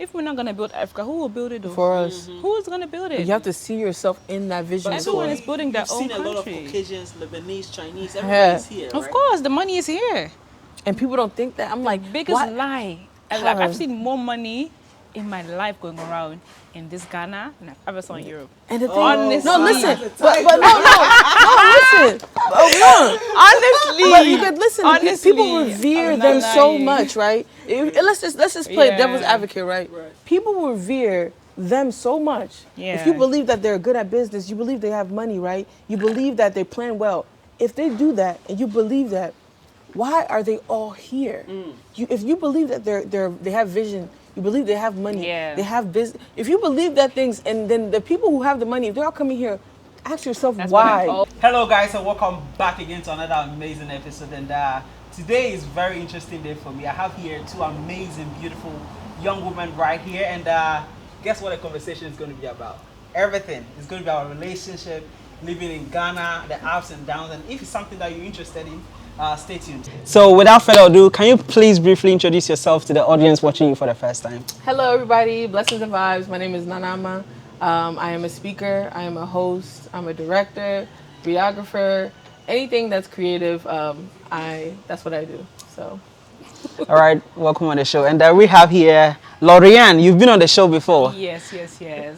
If we're not gonna build Africa, who will build it though? For us. Who is gonna build it? You have to see yourself in that vision. But everyone is building their own You've seen a lot of country. Caucasians, Lebanese, Chinese, everybody's here, right? Of course, the money is here. And people don't think that. I'm like, Biggest what? lie. I've seen more money in my life going around in this Ghana than I've ever saw in Europe. And the thing, Honestly. no, listen, but listen, Honestly, but you could listen. Honestly, People revere I'm them not so lying. much, right? Let's just play Yeah. devil's advocate, right? People revere them so much. Yeah. If you believe that they're good at business, you believe they have money, right? You believe that they plan well. If they do that and you believe that, why are they all here? If you believe that they have vision, you believe they have money, they have business. If you believe that things, and then the people who have the money, if they're all coming here, ask yourself why. Hello guys, and welcome back again to another amazing episode. And today is a very interesting day for me. I have here two amazing, beautiful young women right here, and guess what the conversation is going to be about? Everything. It's going to be our relationship, living in Ghana, the ups and downs, and if it's something that you're interested in, stay tuned. So without further ado, can you please briefly introduce yourself to the audience watching you for the first time? Hello everybody, blessings and vibes. My name is Nanaama. I am a speaker, I am a host, I'm a director, videographer, anything that's creative, that's what I do. So All right, welcome on the show. And we have here Lauriane. You've been on the show before. Yes.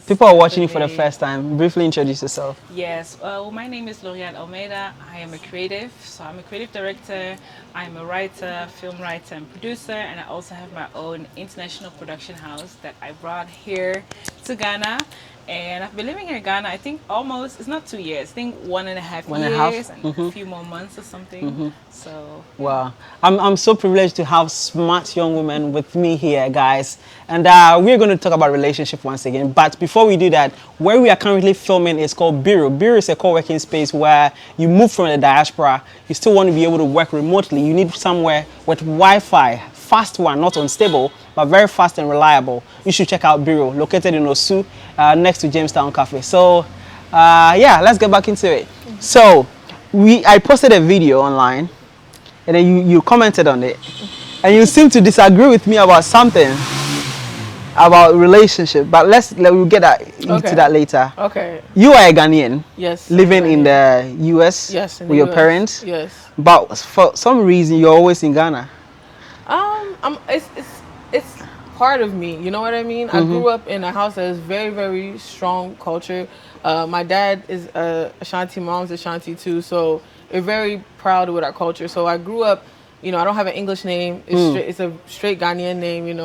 People are watching you for the first time. Briefly introduce yourself. Yes, well, my name is Lauriane Almeida. I am a creative, so I'm a creative director. I'm a writer, film writer, and producer, and I also have my own international production house that I brought here to Ghana. And I've been living here in Ghana, I think almost, it's not 2 years, I think 1.5 years and a few more months or something. So wow, I'm so privileged to have smart young women with me here, guys. And we're going to talk about relationship once again. But before we do that, where we are currently filming is called Bureau. Bureau is a co-working space where you move from the diaspora. You still want to be able to work remotely. You need somewhere with Wi-Fi, fast one, not unstable, but very fast and reliable. You should check out Bureau, located in Osu, next to Jamestown Cafe. So yeah, let's get back into it. So I posted a video online, and then you commented on it, and you seem to disagree with me about something about relationship, but we'll get into that later. Okay. You are a Ghanaian. Yes. Living in the US. Yes. With your parents. Yes. But for some reason you're always in Ghana. It's part of me. You know what I mean? I grew up in a house that is very, very strong culture. My dad is Ashanti, mom's Ashanti too, so we're very proud with our culture. So I grew up, I don't have an English name. It's a straight Ghanaian name,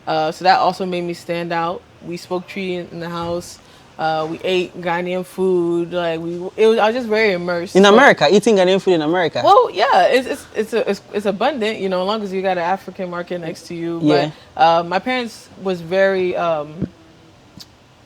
so that also made me stand out. We spoke Tree in the house. We ate Ghanaian food. I was just very immersed. In America, eating Ghanaian food in America. Well, yeah, it's abundant. As long as you got an African market next to you. Yeah. But my parents was very.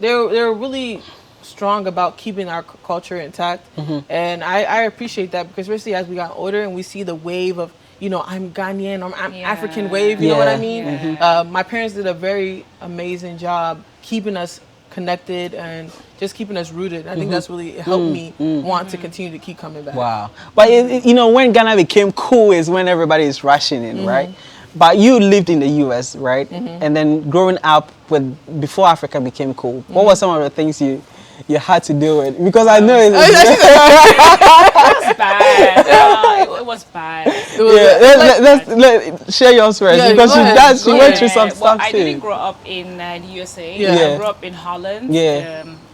They were really strong about keeping our culture intact, and I appreciate that, because especially as we got older and we see the wave of, I'm Ghanaian, I'm African wave, you know what I mean? Yeah. My parents did a very amazing job keeping us connected and just keeping us rooted. I think that's really helped me want to continue to keep coming back. Wow. But when Ghana became cool is when everybody is rushing in, right? But you lived in the US, right? And then growing up before Africa became cool, what were some of the things you had to deal with? Because I know it was bad. It was bad. Let's share yours first, because she went through some stuff I too. didn't grow up in the USA. Yeah. I grew up in Holland,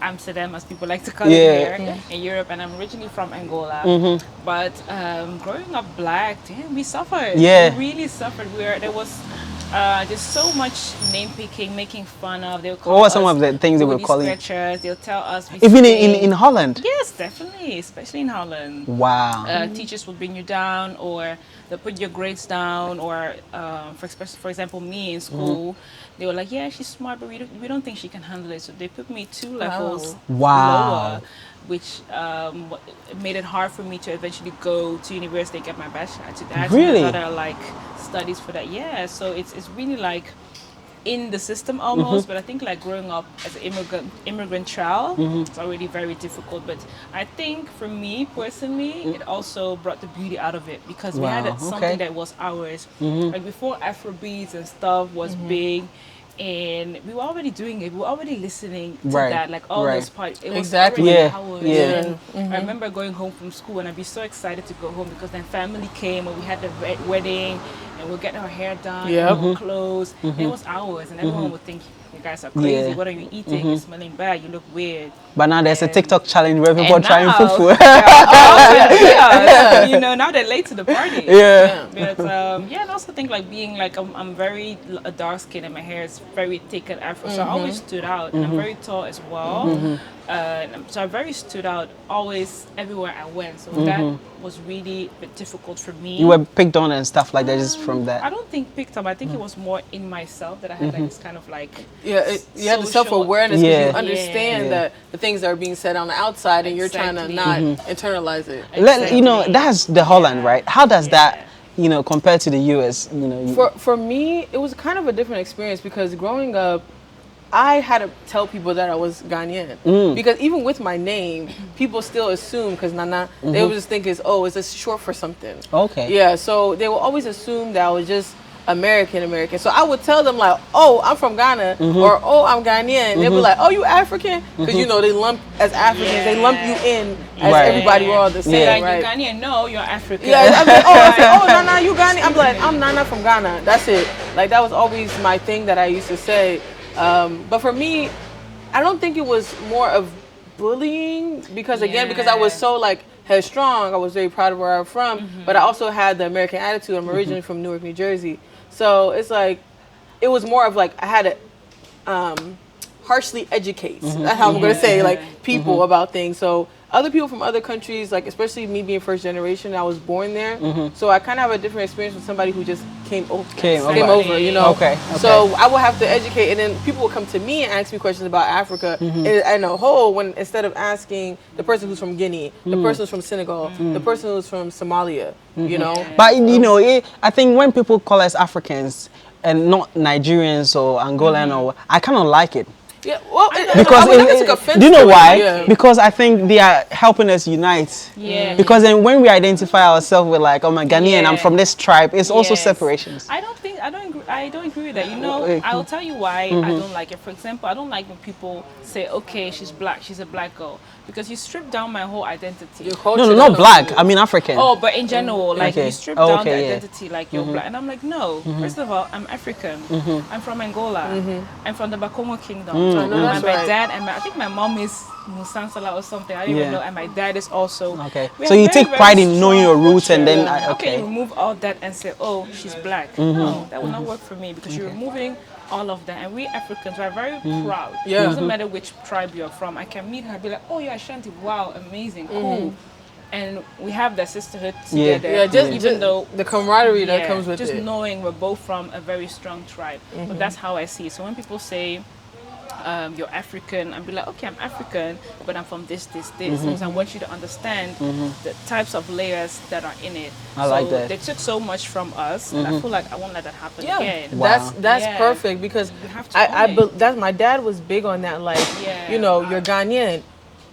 Amsterdam, as people like to call it here, in Europe, and I'm originally from Angola. But growing up black, damn, we suffered. Yeah. We really suffered. There was just so much name picking, making fun of. What were some of the things they were calling? They'll tell us. Even in Holland? Yes, definitely, especially in Holland. Wow. Teachers will bring you down, or they'll put your grades down, or for example, me in school, they were like, yeah, she's smart, but we don't think she can handle it. So they put me 2 levels lower, which made it hard for me to eventually go to university and get my bachelor. I had Really? other studies for that. Yeah, so it's really in the system almost, but I think growing up as an immigrant child, it's already very difficult. But I think for me personally, it also brought the beauty out of it, because we had something that was ours. Before Afrobeats and stuff was big, and we were already doing it. We were already listening to Right, that, like all right. those parts. It was Exactly. already Yeah, ours. yeah. And I remember going home from school, and I'd be so excited to go home because then family came, and we had the wedding, and we'll get our hair done, Yep. and clothes, and it was ours, and everyone would think, "You guys are crazy. Yeah. What are you eating? You're smelling bad. You look weird." But now there's a And- TikTok challenge where people are and trying now- fufu. You know, now they're late to the party. Yeah. But yeah, and I also think like being like I'm very dark skin and my hair is very thick and afro, so I always stood out. And I'm very tall as well, so I very stood out always everywhere I went. So that was really a bit difficult for me. You were picked on and stuff like that just from I that. don't think picked up. I think it was more in myself that I had like this kind of like Yeah, you have the social- self-awareness because Yeah. you understand Yeah. that the things that are being said on the outside and you're trying to Exactly. not internalize it. You know, that's the Holland, right? How does that, Yeah. you know, compare to the US? You know, For me, it was kind of a different experience because growing up, I had to tell people that I was Ghanaian because even with my name, people still assume because Nana, they would just think it's it's short for something. Okay. Yeah, so they will always assume that I was just American. So I would tell them like, oh, I'm from Ghana or oh, I'm Ghanaian. They'll be like, oh, you African? Because you know they lump as Africans, they lump you in as Right. everybody. We're all the same, Yeah. Like right? you're Ghanaian, no, you're African. Yeah, I'm like, I say, Nana, you Ghanaian? I'm like, I'm Nana from Ghana. That's it. Like that was always my thing that I used to say. But for me, I don't think it was more of bullying because because I was so like headstrong. I was very proud of where I'm from, but I also had the American attitude. I'm originally from Newark, New Jersey, so it's like it was more of like I had to harshly educate. That's how I'm gonna say like people about things. So other people from other countries, like especially me being first generation, I was born there, so I kind of have a different experience with somebody who just came over, you know. Okay. So I would have to educate, and then people would come to me and ask me questions about Africa and a whole. When instead of asking the person who's from Guinea, the person who's from Senegal, the person who's from Somalia, you know. But you know, I think when people call us Africans and not Nigerians or Angolan or I kind of like it. Yeah, well, Because I would never take offense do you know to it, why? yeah. Because I think they are helping us unite. Yeah. Because then when we identify ourselves with like, oh my Ghanaian, I'm Yeah. from this tribe, it's also Yes. separations. I don't agree with that. You know, I will tell you why I don't like it. For example, I don't like when people say, okay, she's a black girl, because you strip down my whole identity. Your culture No, not doesn't- black. I mean African. Oh, but in general, like Okay. you strip Oh, down okay, the yeah. identity, like you're black, and I'm like, no. First of all, I'm African. I'm from Angola. I'm from the Bakongo Kingdom. I know that's And my right. dad and I think my mom is Musansala or something. I don't Yeah. even know. And my dad is also. Okay. We So have you very, take very pride in knowing your strong roots and then, culture. How can okay. you remove all that and say, oh, she's black? No, that will not work for me because you're removing all of that. And we Africans are very proud. Yeah. It doesn't matter which tribe you're from. I can meet her and be like, oh, you're Ashanti. Wow, amazing, cool. And we have that sisterhood Yeah. together. Yeah, just even though the camaraderie that yeah, comes with just it. knowing we're both from a very strong tribe. But that's how I see it. So when people say you're African, I'd be like, okay, I'm African, but I'm from this. Because I want you to understand the types of layers that are in it. I like that. They took so much from us, and I feel like I won't let that happen again. Wow. That's Yeah. perfect because You have to own it. that's my dad was big on that. Like, Yeah. you know, you're Ghanaian,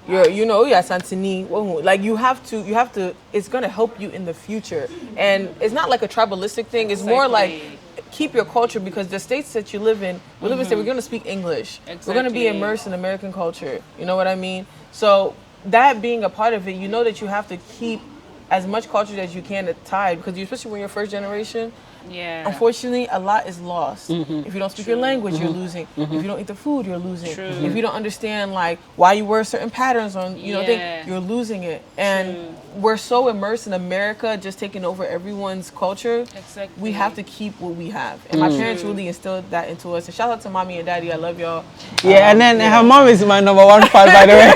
you're Santini. Like you have to. It's gonna help you in the future, and it's not like a tribalistic thing. It's more like Exactly. keep your culture because the states that you live in, we live in state. We're gonna speak English. We're gonna be Exactly. immersed in American culture. You know what I mean? So that being a part of it, you know that you have to keep as much culture as you can tied because especially when you're first generation. Yeah. Unfortunately, a lot is lost. If you don't speak your language, you're losing. If you don't eat the food, you're losing. True. If you don't understand like why you wear certain patterns on, Yeah. thing, you're losing it. And we're so immersed in America, just taking over everyone's culture. Exactly. We have to keep what we have. And my parents really instilled that into us. And shout out to mommy and daddy. I love y'all. Yeah, and then her mom is my number one fan, by the way.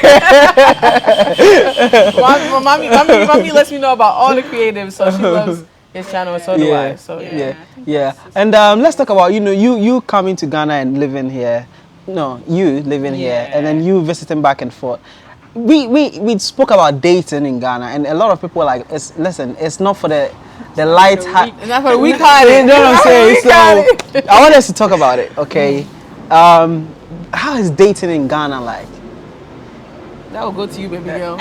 mommy lets me know about all the creatives, so she loves his channel, and so do I. So Yeah. And let's talk about, you coming to Ghana and living here. No, you living here and then you visiting back and forth. We spoke about dating in Ghana, and a lot of people are like, it's not for the light heart. It's not for the weak hearted. You know what I'm saying? So I want us to talk about it, okay? How is dating in Ghana like? That will go to you, baby girl.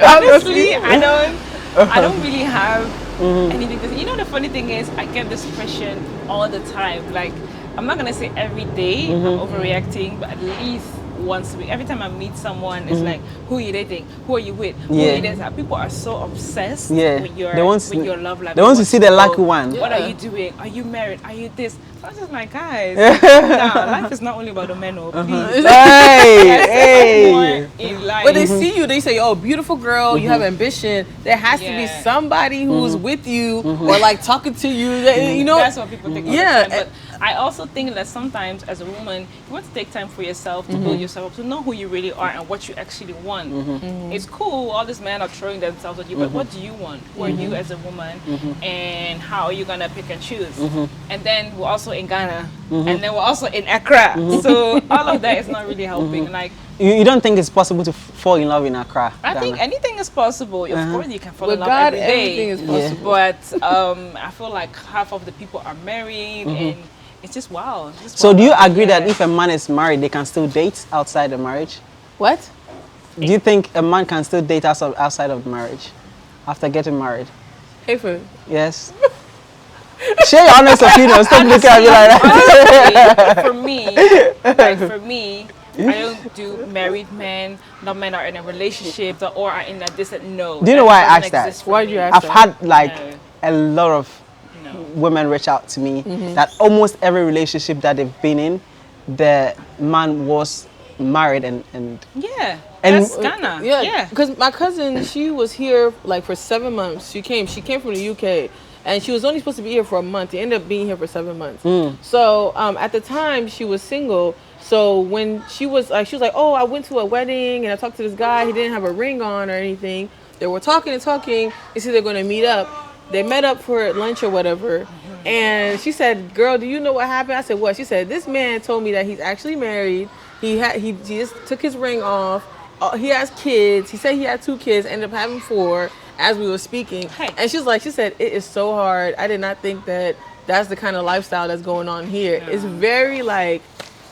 Honestly, I don't really have Anything. You know, the funny thing is, I get this question all the time. Like, I'm not gonna say every day I'm overreacting, but at least once a week. Every time I meet someone, it's like, who are you dating? Who are you with? Who are you dating? People are so obsessed with your love life. They want to see the lucky one. What are you doing? Are you married? Are you this? I was just like, guys, life is not only about the men, please. Hey. In life. When they see you, they say, "Oh, beautiful girl, you have ambition." There has to be somebody who's with you or like talking to you. You know, that's what people think. All the time. But I also think that sometimes, as a woman, you want to take time for yourself to build yourself up, to know who you really are and what you actually want. It's cool. All these men are throwing themselves at you, but what do you want? Who are you as a woman, and how are you gonna pick and choose? And then we're also in Ghana, and then we're also in Accra. So all of that is not really helping. Like, you don't think it's possible to fall in love in Accra? I think anything is possible. Of course, you can fall in love God, every day. everything is possible. But I feel like half of the people are married, and it's just wild. So do you agree that if a man is married, they can still date outside the marriage? What? Do you think a man can still date outside of marriage after getting married? Hey, for Yes. Share your honest opinion. Stop looking at me like that. Honestly, for me, I don't do married men. No men are in a relationship or are in a distant. No. Do you know why I asked that? Why did you ask I've that? had like a lot of women reach out to me that almost every relationship that they've been in, the man was married and that's Ghana. Yeah, because my cousin, she was here like for 7 months. She came from the UK, and she was only supposed to be here for a month. She ended up being here for 7 months. So at the time, she was single. So when she was like, "Oh, I went to a wedding and I talked to this guy. He didn't have a ring on or anything." They were talking and talking. They said they're going to meet up. They met up for lunch or whatever. And she said, "Girl, do you know what happened?" I said, "What?" She said, "This man told me that he's actually married. He just took his ring off. He has kids. He said he had 2 kids. Ended up having 4 as we were speaking." And she said, "It is so hard. I did not think that that's the kind of lifestyle that's going on here. It's very like."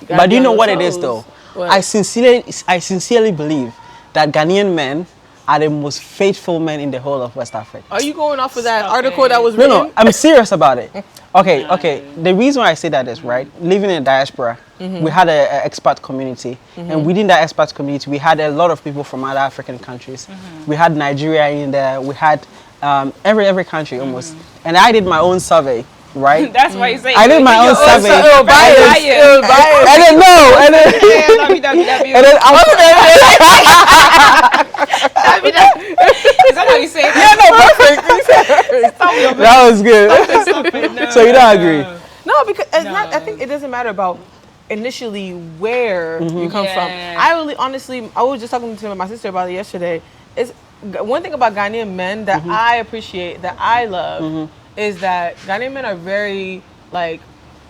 But do you know what it is though? What? I sincerely believe that Ghanaian men are the most faithful men in the whole of West Africa. Are you going off of that article that was written? No, I'm serious about it. Okay. The reason why I say that is, right, living in diaspora, we had an expat community. And within that expat community, we had a lot of people from other African countries. We had Nigeria in there. We had every country almost. And I did my own survey. Right? That's why you say I did my own survey. And then Is that how you say it? Yeah, no, perfect. That was good. So you don't agree? No, because it's not. I think it doesn't matter about initially where you come from. I really, honestly, I was just talking to my sister about it yesterday. It's one thing about Ghanaian men that I appreciate, that I love, is that Ghanaian men are very like,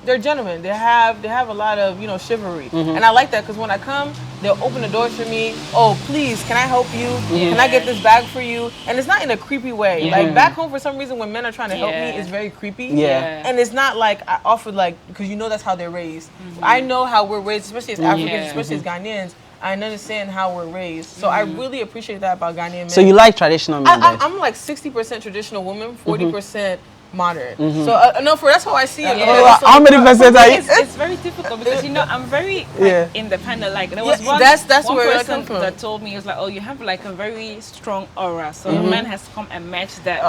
they're gentlemen. They have a lot of, chivalry, and I like that because when I come, they'll open the doors for me. "Oh, please, can I help you? Can I get this bag for you?" And it's not in a creepy way. Like back home, for some reason, when men are trying to help me, it's very creepy. And it's not like I offer because that's how they're raised. I know how we're raised, especially as Africans, especially as Ghanaians. I understand how we're raised, so I really appreciate that about Ghanaian men. So you like traditional men? I'm like 60% traditional woman, 40% modern. So that's how I see it. How many percent are you? It's very difficult because I'm very independent. Like there was one where I person come from. that told me, it was like, "Oh, you have like a very strong aura, so a man has to come and match that."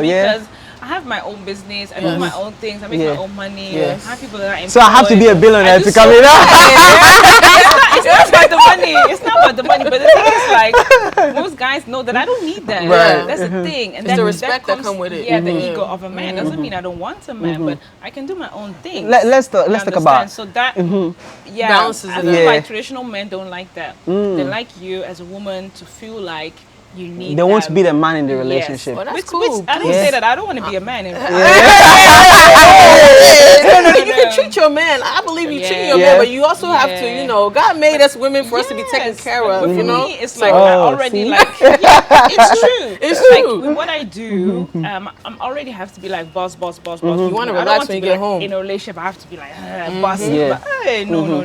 Because I have my own business, I do my own things, I make my own money. I have people that are employed. So I have to be a billionaire to come in. It's not about the money. It's not about the money. But the thing is, like, most guys know that I don't need that. Right. That's the thing. And it's the respect that come with it. Yeah, the ego of a man doesn't mean I don't want a man, but I can do my own thing. Let's talk about. So that balances I it feel out. like traditional men don't like that. They like you as a woman to feel like you need. They want to be the man in the relationship. Well, that's Which cool. I don't say that. I don't want to be a man. You can treat your man. I believe you treat your man, but you also have to, God made us women for us to be taken care of. But for me, it's like I already like. It's true. It's like, true. with what I do, I'm already have to be like boss. You want to relax when you get home. In a relationship, I have to be like bossy. But, hey, no.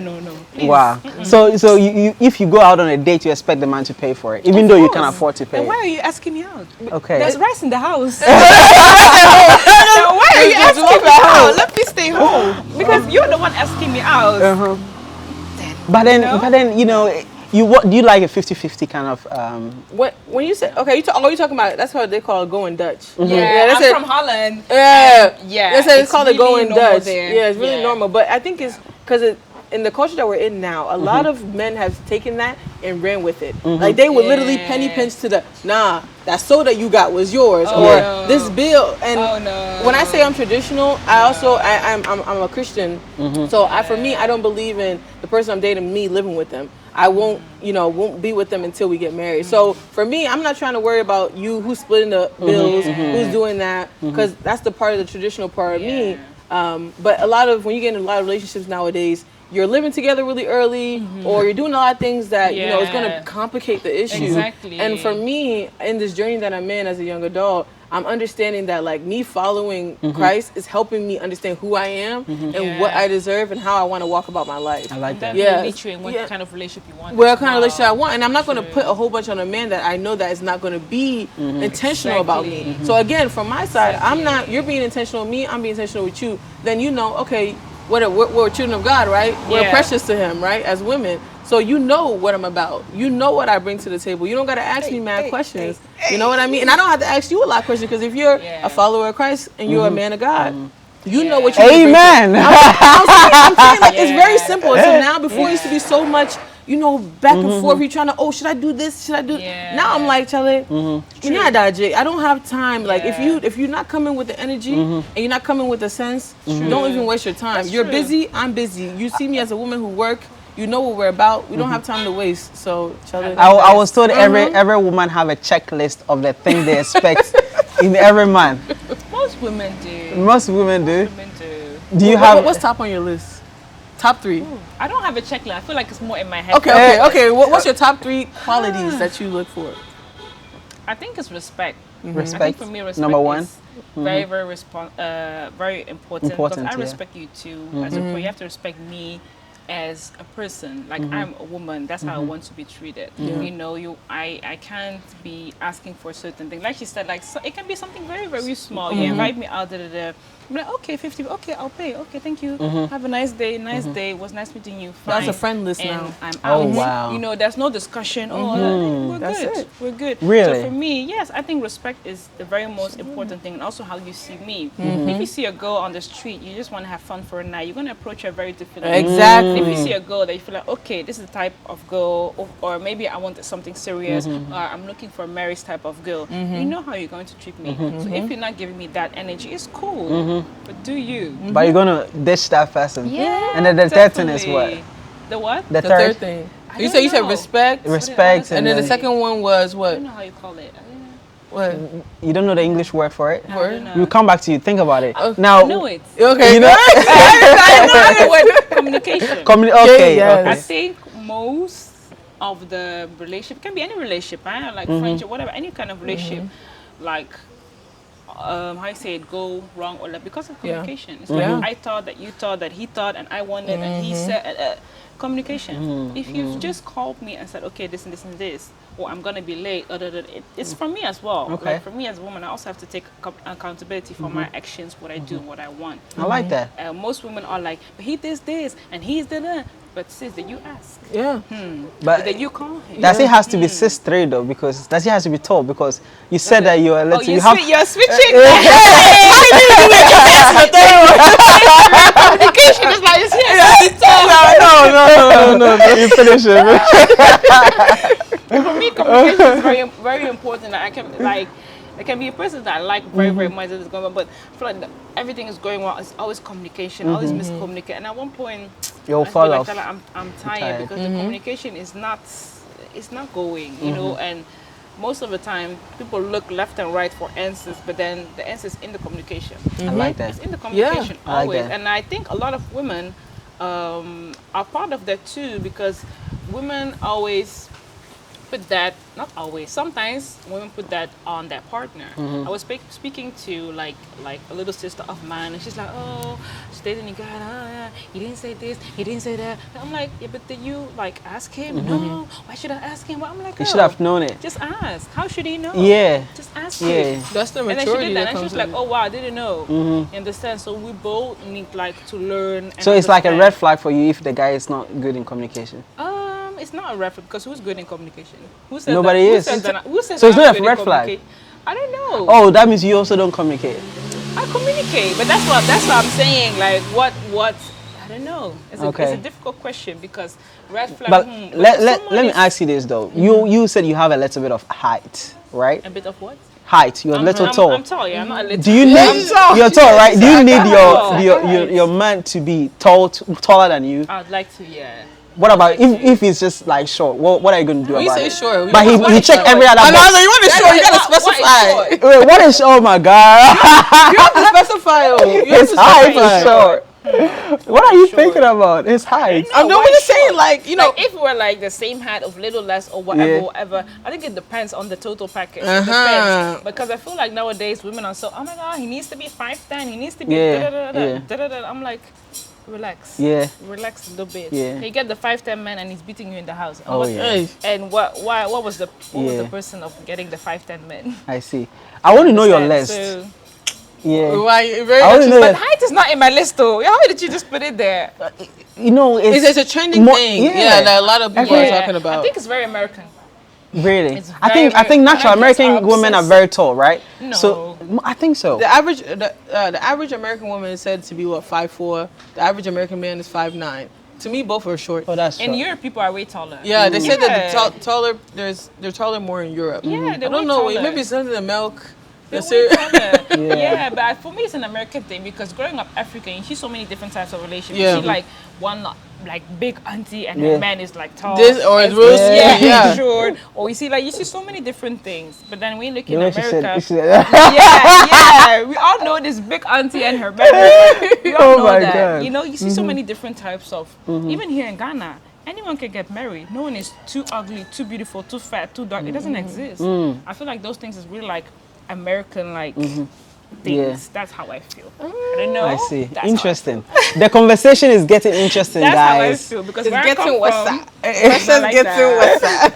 Please. Wow. So you if you go out on a date, you expect the man to pay for it, even Of though you course. can afford to pay. And why it. are you asking me out? Okay. There's rice in the house. Now, why are you asking me out? Let me stay home. Because you're the one asking me out. But then, know? what do you like a 50-50 kind of? When you say okay, you talking about that's what they call going Dutch. Yeah, that's I'm it. from Holland. Yeah, Yeah, They say it's it's called really the going normal Dutch. there. Yeah, it's really Yeah. normal. But I think it's because in the culture that we're in now, a lot of men have taken that and ran with it. Like they would literally penny Yeah. pinch to that soda you got was yours, Oh, or no. this bill. And Oh, no. when I say I'm traditional, I'm a Christian. So for me, I don't believe in the person I'm dating, me living with them. I won't be with them until we get married. So for me, I'm not trying to worry about who's splitting the bills, who's doing that, because that's the part of the traditional part of me. But when you get in a lot of relationships nowadays, you're living together really early, or you're doing a lot of things that it's going to complicate the issue. Exactly. And for me, in this journey that I'm in as a young adult, I'm understanding that like me following Christ is helping me understand who I am and what I deserve and how I want to walk about my life. I like that. That Yeah. will lead you in what kind of relationship you want. What as kind of well. relationship I want, and I'm not going to put a whole bunch on a man that I know that is not going to be intentional about me. So again, from my side, I'm not. You're being intentional with me. I'm being intentional with you. Then okay, we're children of God, right? We're Yeah. precious to Him, right? As women, so you know what I'm about. You know what I bring to the table. You don't got to ask me mad questions. You know what I mean? And I don't have to ask you a lot of questions because if you're a follower of Christ and you're a man of God. You know what you can bring to- Amen. I'm saying like it's very simple. So now before it used to be so much, back and forth. You're trying to, should I do this? Should I do? Yeah. Now I'm like, Charlie, you're not that Jay. I don't have time. Like if you're not coming with the energy and you're not coming with the sense, don't even waste your time. You're true. busy. I'm busy. You see me as a woman who work. You know what we're about. We don't have time to waste. So, Charlie. I was told every woman have a checklist of the thing they expect in every man. Most women do. Most women do. Women do. Do you have? What's top on your list? Top 3. I don't have a checklist. I feel like it's more in my head. Okay. What's your top 3 qualities that you look for? I think it's respect. Respect. I think for me, respect Number 1. is very, very very important. Because I yeah. respect you too. As you have to respect me as a person. Like I'm a woman. That's how I want to be treated. I can't be asking for certain things. Like she said, it can be something very, very small. You invite me out, I'm like, okay, 50, okay, I'll pay. Okay, thank you. Have a nice day. Nice day. It was nice meeting you. Fine. That's a friend list And now. I'm out. Oh, wow. There's no discussion. We're That's good. it. We're good. Really? So for me, yes, I think respect is the very most important thing, and also how you see me. If you see a girl on the street, you just want to have fun for a night. You're gonna approach her very differently. Exactly. If you see a girl that you feel like, okay, this is the type of girl, or maybe I want something serious, or I'm looking for a marriage type of girl, you know how you're going to treat me. So if you're not giving me that energy, it's cool. But do you? But you're gonna ditch that person. Yeah. And then the third thing is what? definitely. The what? The The third third thing. You said know. respect. respect, And then the second one was I what? don't know how you call it. What? You don't know the English word for it. I don't know. We'll come back to you. Think about it. I Now, know it. Okay. you know. I know the word communication. Okay. Yeah, Okay. I think most of the relationship, it can be any relationship, like friendship, whatever, any kind of relationship, like how you say it, go wrong or like because of communication. It's like I thought that you thought that he thought and I wanted and he said communication. If you've just called me and said, okay, this and this and this, or I'm gonna be late, it's for me as well. Okay. Like for me as a woman, I also have to take accountability for my actions, what I do, what I want. I like that. Most women are like, but he does this and he's did that. But sis, did you ask? Yeah. But Did you call him? does it has to be sis 3 though? Because does it has to be told? Because you said that you are Oh, you have. you're switching. Communication is like it's No. You finish it. For me, communication is very, very important. I can it can be a person that I like very, very much that is going on, but I feel like everything is going well. It's always communication, always miscommunicate. And at one point, You'll I feel fall like, off. I'm tired because the communication is not going, you know. And most of the time, people look left and right for answers, but then the answer is in the communication. I like that. It's in the communication I like always. that. And I think a lot of women are part of that too, because women always put that, not always, sometimes women put that on their partner. I was speaking to like a little sister of mine, and she's like, oh, she's dating a guy, he didn't say this, he didn't say that. And I'm like, yeah, but did you like ask him? No, why should I ask him? Well, I'm like, You should have known it. just ask. How should he know? Yeah. Just ask Yeah. him. That's the And then she maturity did that, and she comes was like, with oh wow, I didn't know. You understand? So we both need like to learn. And So it's like a understand. red flag for you if the guy is not good in communication. It's not a red flag because who's good in communication? Who said Nobody that? is. Who says So it's that not I'm a good in red flag? communicate? I don't know. Oh, that means you also don't communicate. I communicate, but that's what I'm saying. Like what I don't know. It's Okay. a difficult question because red flag. But let someone me is ask you this though. You said you have a little bit of height, right? a bit of what? Height. You're a little tall. I'm tall. Yeah, I'm not a little. Do you I'm need tall. you're tall, right? Do you need tall. your man to be taller than you? I'd like to. Yeah. What about if he's just like short? What are you gonna do When you about say it? short, But he checked every other I know, box. you want to show, you gotta What is specify. short? Wait, what is? Oh my god! You have to specify. You have His to height specify. is short. What are you thinking about? His height. I know what you're saying. Like, you know, Like if we're like the same height of little less or whatever, I think it depends on the total package. It Uh-huh. depends. Because I feel like nowadays women are so, oh my god, he needs to be 5'10", he needs to be Yeah, da-da-da-da, yeah. da-da-da. I'm like, relax. Yeah. Relax a little bit. Yeah. You get the 5'10" man and he's beating you in the house. And Oh, what, yeah. Hey. And what was the Yeah. person of getting the 5'10" man? I see. I want to know your Understand? list. So, Yeah. why, very I want to know. but Your, height is not in my list though. How did you just put it there? you know, it's a trending more- thing. yeah. Yeah, that a lot of people Yeah. are talking about. I think it's very American. Really. It's I think very- natural Americans American are women are obsessed. very tall, right? No. So I think so. The average American woman is said to be what, 5'4". The average American man is 5'9". To me, both are short. Oh, that's In short. Europe, people are way taller. Yeah, they said that Yeah. the taller they're taller more in Europe. Yeah, they're I don't way know. taller. Maybe it's something the milk. They're That's way it. taller. Yeah. Yeah, but for me, it's an American thing because growing up African, you see so many different types of relationships. Yeah. You see like one like big auntie and Yeah. her man is like tall. This or it's and- real yeah, skinny, yeah. and short. Or you see so many different things. But then when you look You in know what she America, said? She said yeah, we all know this big auntie and her man. We all Oh know my that. God. You know, you see so many different types of. Even here in Ghana, anyone can get married. No one is too ugly, too beautiful, too fat, too dark. It doesn't exist. I feel like those things is really like American things. Yeah. That's how I feel. I don't know. I see. That's Interesting. The conversation is getting interesting, That's how I guys. feel because It's where I getting come what's from, that. It's just like getting that. what's that.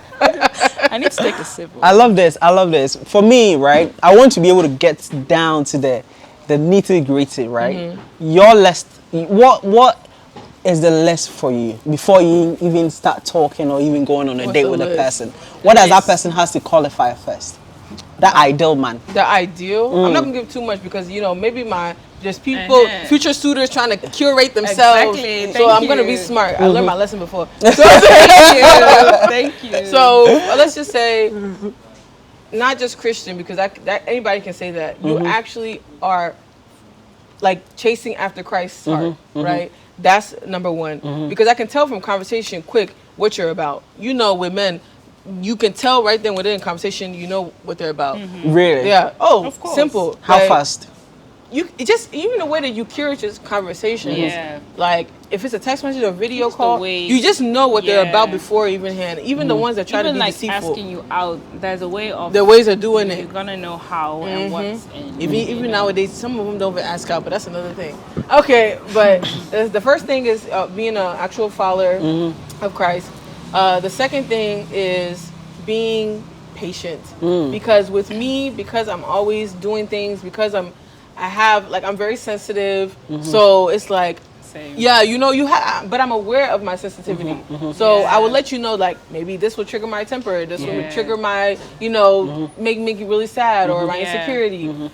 I need to take a sip. I love this. I love this. For me, right, I want to be able to get down to the nitty gritty, right? Your list. What is the list for you before you even start talking or even going on a What's date the with a list? person? What does that list. person has to qualify first? That ideal man. The ideal. I'm not gonna give too much because maybe there's people, future suitors trying to curate themselves. Exactly. So Thank I'm gonna be you. smart. I learned my lesson before. Thank you. So let's just say, not just Christian, because that anybody can say that. You actually are like chasing after Christ's heart, right? That's number one. Because I can tell from conversation quick what you're about. With men, you can tell right then within conversation, what they're about. Really? Yeah. Oh, Of course. simple. How Like, fast? Even the way that you curate your conversations. Yeah. Like if it's a text message or video Just the call, way- you just know what they're Yeah. about before even hand. Even the ones that try even to be like deceitful. asking you out, there's a way of Their ways of doing you're it. gonna know how and what's in. Even nowadays, some of them don't even ask out, but that's another thing. Okay, but the first thing is being an actual follower of Christ. The second thing is being patient, because with me, because I'm always doing things, because I'm very sensitive, so it's like. Same. Yeah, but I'm aware of my sensitivity. So I will let you know, like, maybe this will trigger my temper. This will Yeah. trigger my, make you really sad or my Yeah. insecurity.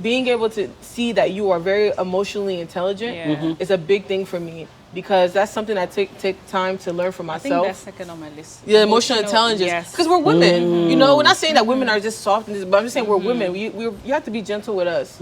Being able to see that you are very emotionally intelligent Yeah. is a big thing for me, because that's something I take time to learn for I think myself. that's second on my list. Yeah, emotional intelligence. Yes. Because we're women, we're not saying that women are just soft, but I'm just saying we're women. You have to be gentle with us,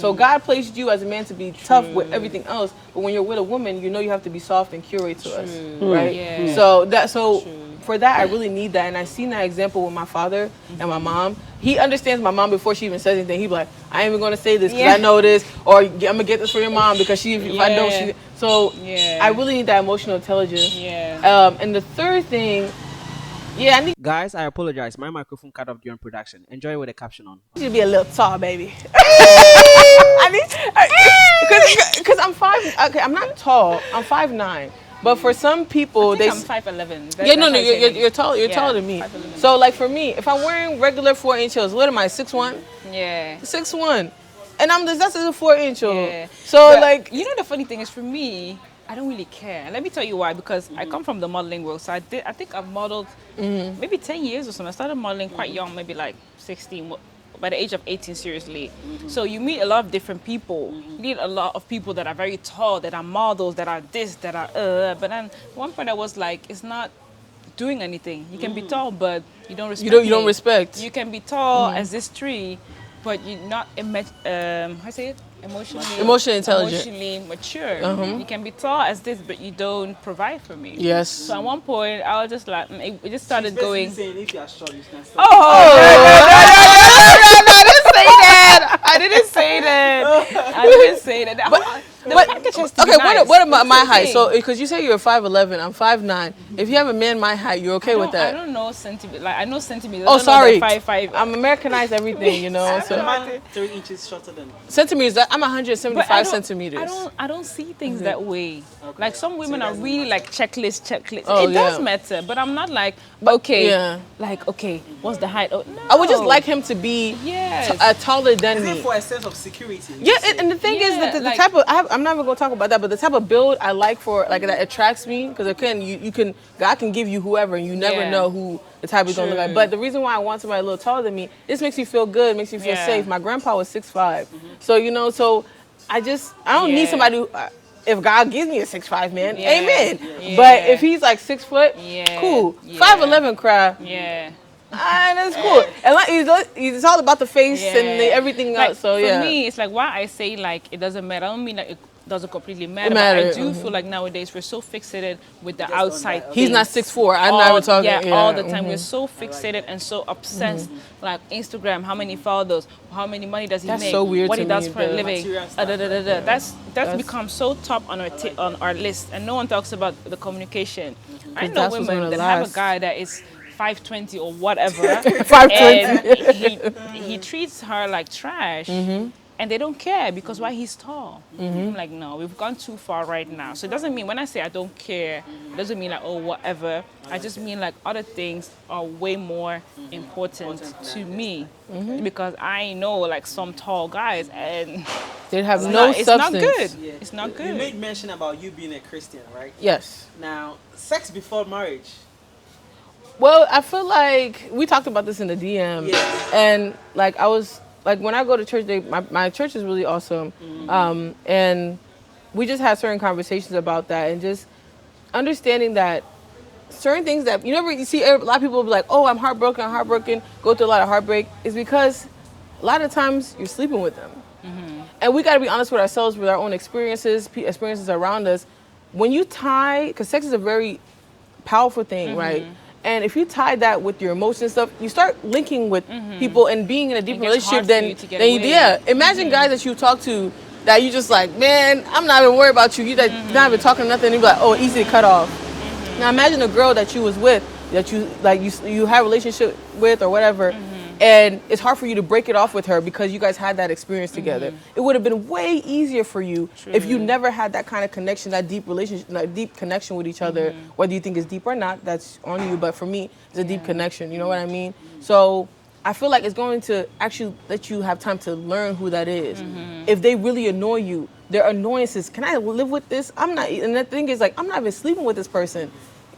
So God placed you as a man to be tough with everything else, but when you're with a woman, you have to be soft and curate to us, right? Yeah. So for that, I really need that, and I've seen that example with my father and my mom. He understands my mom before she even says anything. He be like, I ain't even gonna say this because I know this, or I'm gonna get this for your mom because if I don't, she. So Yeah. I really need that emotional intelligence. Yeah. And the third thing Yeah, I need Guys, I apologize. My microphone cut off during production. Enjoy with the caption on. you to be a little tall, baby. I need because I'm 5. Okay, I'm not tall. I'm 5'9". But for some people, I think I'm 5'11". Yeah, no, you're tall. You're taller than me. 5'11". So like for me, if I'm wearing regular 4-inch heels, what am I? 6'1"? Yeah. 6'1", and that's just a 4-inch heel. Yeah. So But like, you know, the funny thing is, for me, I don't really care. And let me tell you why. Because I come from the modeling world, so I think I've modeled maybe 10 years or something. I started modeling quite young, maybe like 16. By the age of 18, seriously. So you meet a lot of different people. You meet a lot of people that are very tall, that are models, that are this, that are But then at one point I was like, it's not doing anything. You can be tall, but you don't respect. you don't respect. You can be tall as this tree, but you're not how say it? Emotionally intelligent. Emotionally mature. You can be tall as this, but you don't provide for me. Yes. So at one point, I was just like, it just started going. Saying if you are short, you can stop. I didn't say that. I didn't say that. The package has to be nice. What about my That's the height? thing. So, because you say you're 5'11", I'm 5'9". If you have a man my height, you're okay with I that? don't know centimeters. Like I know centimeters. Oh, sorry. 5'5". I'm Americanized everything, you know. So Man, 3 inches shorter than. centimeters. I'm But 175 centimeters. I don't see things that way. Like some women are really like checklist. Oh, It does yeah. matter, but I'm not like okay. Yeah. Like okay, what's the height? Oh, no. I would just like him to be Yes. taller than Is it me. for a sense of security? Yeah, and the thing is that the like- type of I'm not even gonna talk about that, but the type of build I like for like that attracts me because again, you can God can give you whoever, and you never Yeah. know who the type is gonna look like. True. But the reason why I want somebody a little taller than me, this makes me feel good, makes me feel Yeah. safe. My grandpa was 6'5", so you know, so I don't need Yeah. somebody who. If God gives me a 6'5" man, Yeah. amen. Yeah. But if he's like 6 foot, Yeah. cool. Yeah. 5'11" cry. Yeah. That's cool. And like it's all about the face and everything Like, else. So yeah. For me, it's like why I say like it doesn't matter. I don't mean like it doesn't completely matter. It But I matter, do feel like nowadays we're so fixated with the Just on outside. that. He's not things. 6'4". I'm not even talking. Yeah, all the time. mhm. We're so fixated and so obsessed. Like Instagram, how many followers, how many money does he That's make, so weird what to he does me, for a the living. material stuff. That's become so top on our list, and no one talks about the communication. I know that's what's women gonna that have a last. guy that is 5'20" or whatever, 5'20". and he treats her like trash. And they don't care because why he's tall. I'm like, no, we've gone too far right now. So it doesn't mean when I say I don't care, it doesn't mean like, oh, whatever. I just mean like other things are way more important to me because I know like some tall guys and They have it's no not, it's substance. not good. Yeah. It's not You good. made mention about you being a Christian, right? Yes. Now, sex before marriage. Well, I feel like we talked about this in the DM, Yes. and like I was like when I go to church, my church is really awesome, and we just had certain conversations about that, and just understanding that certain things that you see a lot of people be like, oh, I'm heartbroken, go through a lot of heartbreak, is because a lot of times you're sleeping with them, and we got to be honest with ourselves with our own experiences around us. When you tie, because sex is a very powerful thing, right? And if you tie that with your emotions stuff, you start linking with people and being in a deep It gets relationship. hard for you to get away. Yeah. Imagine guys that you talk to that you just like, man, I'm not even worried about you. You that not even talking nothing. You be like, oh, easy to cut off. Now imagine a girl that you was with that you have a relationship with or whatever. And it's hard for you to break it off with her because you guys had that experience together. It would have been way easier for you if you never had that kind of connection, that deep relationship, that deep connection with each other. Whether you think it's deep or not, that's on you. But for me, it's a deep connection. You know what I mean? So I feel like it's going to actually let you have time to learn who that is. If they really annoy you, their annoyances, can I live with this? I'm not. And the thing is, like, I'm not even sleeping with this person.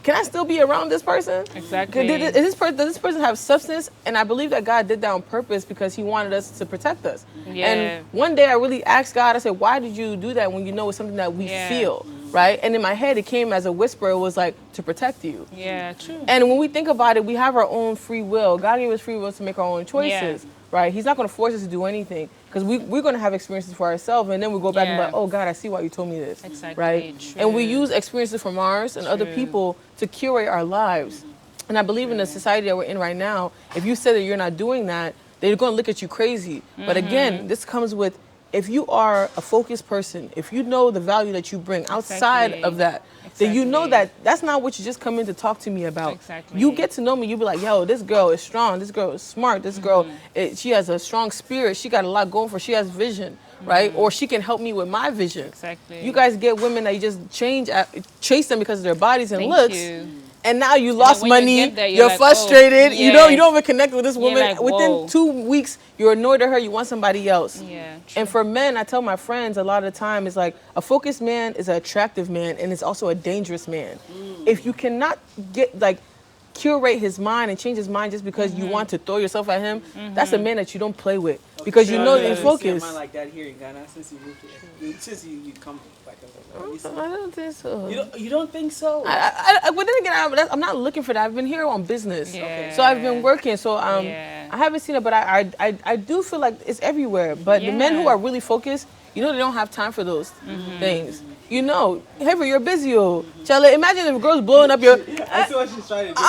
Can I still be around this person? Exactly. Does this person have substance? And I believe that God did that on purpose because he wanted us to protect us. Yeah. And one day I really asked God, I said, why did you do that when you know it's something that we feel, right? And in my head, it came as a whisper. It was like, to protect you. Yeah, true. And when we think about it, we have our own free will. God gave us free will to make our own choices, right? He's not going to force us to do anything because we're going to have experiences for ourselves, and then we go back and be like, oh, God, I see why you told me this, Exactly, right? true. And we use experiences from ours and other people to curate our lives. And I believe in the society that we're in right now, if you say that you're not doing that, they're going to look at you crazy. But again, this comes with, if you are a focused person, if you know the value that you bring outside of that, then you know Exactly. that that's not what you just come in to talk to me about. Exactly. You get to know me, you be like, yo, this girl is strong, this girl is smart, this girl, she has a strong spirit, she got a lot going for her, she has vision, right? Or she can help me with my vision. Exactly. You guys get women that you just chase them because of their bodies and Thank looks. you. And now you lost when you money, get there, you're like, frustrated, oh, you don't yes. even connect with this You're woman. like, Within whoa. 2 weeks, you're annoyed at her, you want somebody else. Yeah. And for men, I tell my friends a lot of the time, it's like a focused man is an attractive man and it's also a dangerous man. If you cannot curate his mind and change his mind just because you want to throw yourself at him, that's a man that you don't play with because you know you're focused. See a man like that here in Ghana since you moved here. Since you come back. I don't think so. You don't think so? But then again, I'm not looking for that. I've been here on business, Yeah. so I've been working. So Yeah. I haven't seen it, but I do feel like it's everywhere. But the men who Yeah. are really focused, they don't have time for those things. Hey, you're busy, Chala, imagine if a girl's blowing up your. I see what she's trying to do.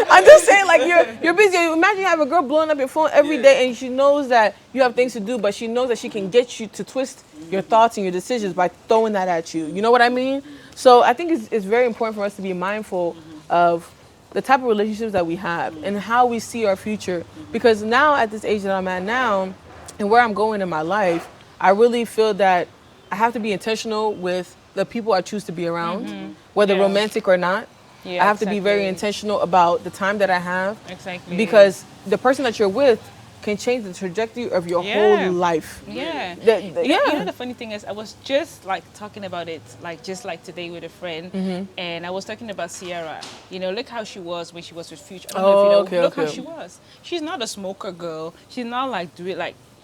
I'm just saying, like you're busy. Imagine you have a girl blowing up your phone every day, and she knows that you have things to do, but she knows that she can get you to twist your thoughts and your decisions by throwing that at you. You know what I mean? So I think it's very important for us to be mindful of the type of relationships that we have and how we see our future. Because now, at this age that I'm at now, and where I'm going in my life, I really feel that I have to be intentional with the people I choose to be around, whether Yeah. romantic or not. Yeah, I have to be very exactly. intentional about the time that I have. Exactly. Because the person that you're with can change the trajectory of your Yeah. whole life. Yeah. Yeah. You know, the funny thing is, I was just like talking about it, just today with a friend, and I was talking about Sierra. Look how she was when she was with Future. I don't know if you know. Okay, Look how okay. she was. She's not a smoker girl. She's not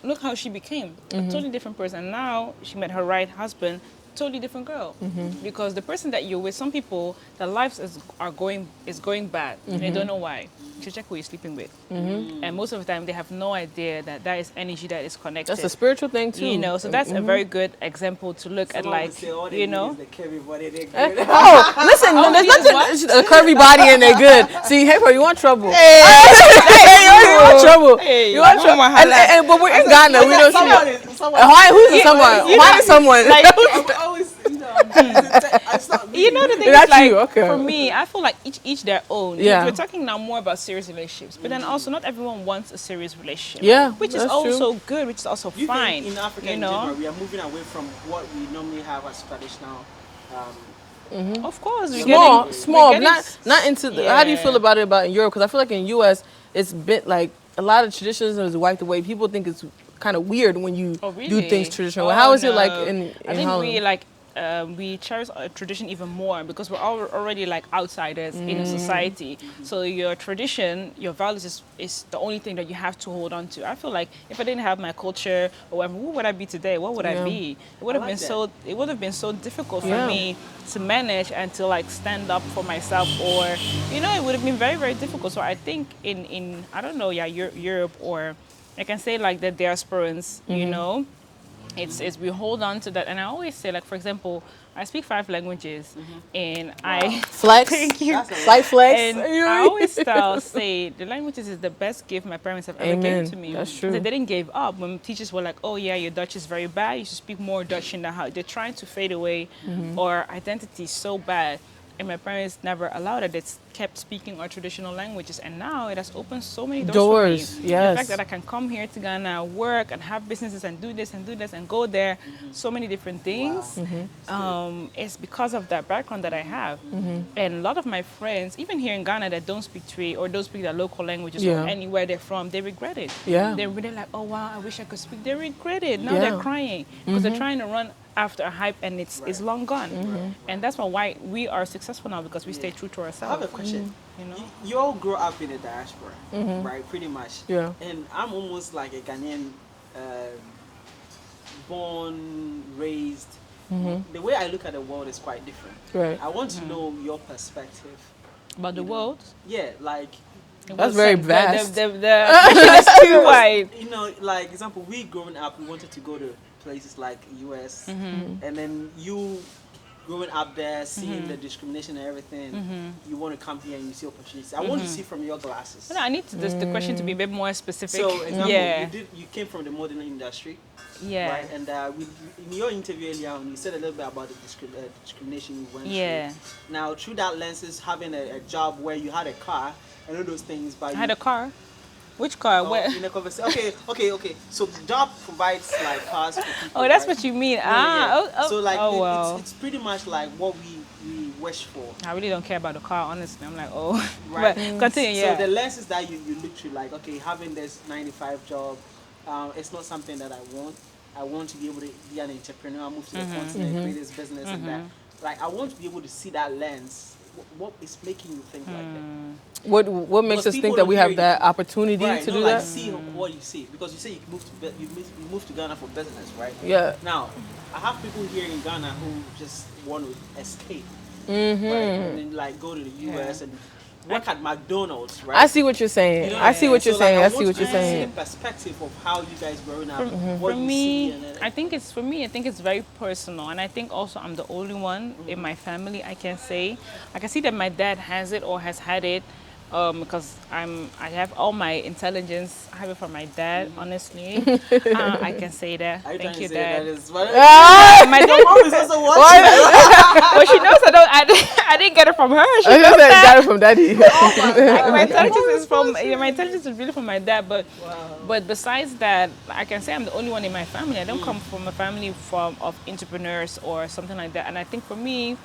look how she became a totally different person. Now she met her right husband, totally different girl. Because the person that you're with, some people, their lives is going bad. And they don't know why. You should check who you're sleeping with. And most of the time, they have no idea that is energy that is connected. That's a spiritual thing too. So that's a very good example to look at, The curvy body, they're good. Oh, listen, there's nothing a curvy body and they're good. See, hey, bro, you want trouble? Hey, you want trouble? Hey, You want trouble? But we're in Ghana. We don't see. Someone Who's the someone? Why is someone? I'm always, it's not me. The thing That's is, like, you, okay. for me, I feel like each their own. Yeah. We're talking now more about serious relationships, but then also not everyone wants a serious relationship. Yeah, which is that's also good, which is also You fine. think in Africa in general, we are moving away from what we normally have as traditional. Of course, we're Small, getting- not into the. How do you feel about it in Europe? Because I feel like in U.S. it's been like a lot of traditions is wiped away. People think it's kind of weird when you Oh, really? do things traditional. Oh, How is it like no. in I think Holland? we cherish our tradition even more because we're already like outsiders in a society. So your tradition, your values is the only thing that you have to hold on to. I feel like if I didn't have my culture or whatever, who would I be today? What would I be? It would have been so difficult for me to manage and to like stand up for myself, or it would have been very, very difficult. So I think in I don't know, Europe, or I can say like the diasporans, it's we hold on to that. And I always say, like, for example, I speak 5 languages, and I Flex. thank you. Slight flex. And I always say the languages is the best gift my parents have ever given to me. That's true. They didn't give up when teachers were like, "Oh yeah, your Dutch is very bad. You should speak more Dutch in the house." They're trying to fade away our identity so bad. And my parents never allowed it. They kept speaking our traditional languages. And now it has opened so many doors for me. Yes. The fact that I can come here to Ghana, work and have businesses and do this and go there, so many different things. It's because of that background that I have. And a lot of my friends, even here in Ghana, that don't speak Twi or don't speak their local languages or anywhere they're from, they regret it. Yeah. They're really like, oh wow, I wish I could speak. They regret it. Now they're crying because they're trying to run after a hype and it's long gone. And that's why we are successful now, because we stay true to I ourselves. have a question. You know? You all grow up in the diaspora, right? Pretty much. Yeah. And I'm almost like a Ghanaian, born, raised. The way I look at the world is quite different. Right. I want to know your perspective. About the world, Yeah, like, That's very vast. The picture is too wide. like example, we growing up, we wanted to go to places like US, and then you growing up there, seeing the discrimination and everything, you want to come here and you see opportunities. I want to see from your glasses. No, I need the question to be a bit more specific. So, example, yeah. you came from the modeling industry, Yeah. right? And in your interview earlier on, you said a little bit about the discrimination you went Yeah. through. Now, through that lenses, having a job where you had a car and all those things, but I had a car. Which car? Where? in a conversation. Okay. So the job provides like cars for people. Oh, that's right? what you mean. Yeah. Oh. So like, oh well. it's pretty much like what we wish for. I really don't care about the car, honestly. I'm like, oh. Right. But continue, yeah. So the lenses that you look through, like, okay, having this 9 to 5 job, it's not something that I want. I want to be able to be an entrepreneur, move to the continent, create this business and that. Like, I want to be able to see that lens. What is making you think like that? What makes Because us people think that don't we hear have you. that opportunity Right, to no, do like that? see what you see, because you say you moved to Ghana for business, right? Yeah. Now, I have people here in Ghana who just want to escape, Mm-hmm. right, and then like go to the US and work at McDonald's, right? I see what you're saying. You know, I see what you're so, like, saying. I want see what to you're see saying. the perspective of how you guys growing up, For what you me, see, and I think it's very personal, and I think also I'm the only one in my family. I can see that my dad has it or has had it, because I have all my intelligence. I have it from my dad. Honestly, I can say that. are you Thank trying you, to say Dad. that is what? My dad, Mom is also watching. but she knows I didn't get it from her. She I knows just said that. got it from daddy. My intelligence is from my intelligence is really from my dad, but besides that, I can say I'm the only one in my family. I don't come from a family of entrepreneurs or something like that. And I think for me,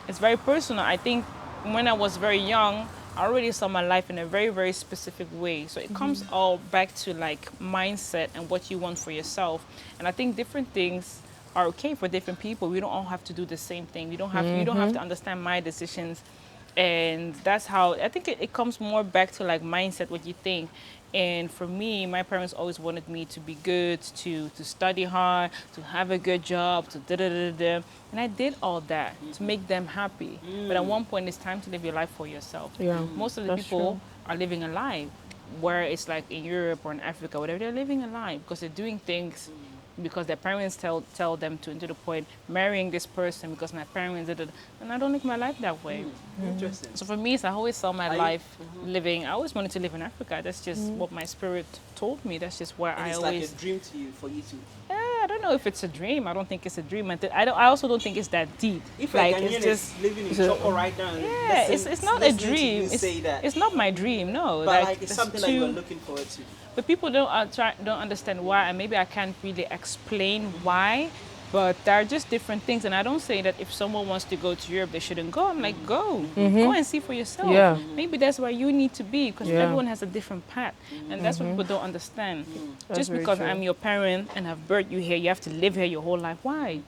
it's very personal. I think when I was very young, I already saw my life in a very, very specific way. So it comes all back to like mindset and what you want for yourself. And I think different things are okay for different people. We don't all have to do the same thing. You don't have to understand my decisions. And that's how I think it comes more back to like mindset, what you think. And for me, my parents always wanted me to be good, to study hard, to have a good job, to da-da-da-da. And I did all that to make them happy. But at one point, it's time to live your life for yourself. Yeah, Most of the that's people true. are living a life, where it's like in Europe or in Africa, whatever, they're living a life because they're doing things because their parents tell them to the point, marrying this person because my parents did it. And I don't live my life that way. Interesting. So for me, I always saw my Are you- life living. I always wanted to live in Africa. That's just what my spirit told me. That's just where And I it's always. like a dream to you, for you to. I don't know if it's a dream. I don't think it's a dream. I also don't think it's that deep. If like a Ghanaian it's just. is living in Choco right now, and Yeah, it's not a listening to dream. you say that, It's not my dream. No, but like it's that's something that you are too- looking forward to. But people don't don't understand why, and maybe I can't really explain why. But there are just different things, and I don't say that if someone wants to go to Europe, they shouldn't go. I'm like, go and see for yourself. Yeah. Maybe that's where you need to be, because Yeah. everyone has a different path, and that's what people don't understand. That's Just very because true. I'm your parent and have birthed you here, you have to live here your whole life. Why?